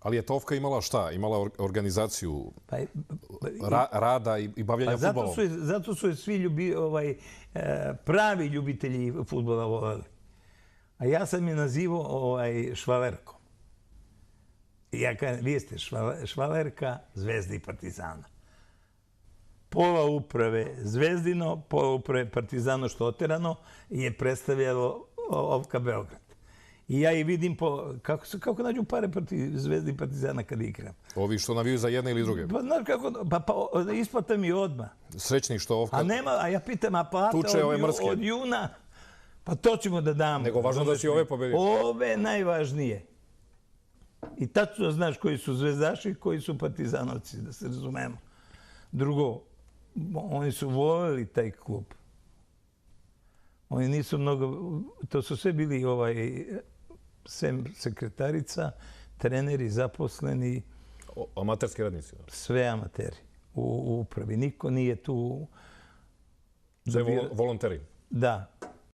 Ali je Tovka imala šta? Imala organizaciju Pa, rada i bavljanja fudbalom. zato su je svi pravi ljubitelji fudbala voleli. A ja sam je nazivao švalerkom. Ja kažem, vi ste švalerka Zvezde i Partizana. Pola uprave Zvezdino, pola uprave Partizano što oterano je predstavljalo Ovka Beograd. I ja i vidim kako nađu pare protiv Zvezde i Partizana kad igram. Ovi što naviju za jedne ili druge? Pa znaš kako, isplata mi odmah. Srećni što Ovka... A ja pitam, a plata od juna? Pa to ćemo da damo. Nego važno da si ove pobedio. Ove najvažnije. I tačno znaš koji su zvezdaši i koji su partizanovci, da se razumemo. Drugo, oni su voleli taj klub. Oni nisu mnogo... To su sve bili sem sekretarica, treneri, zaposleni. Amaterski radnici? Sve amateri u upravi. Niko nije tu... Sve volonteri? Da.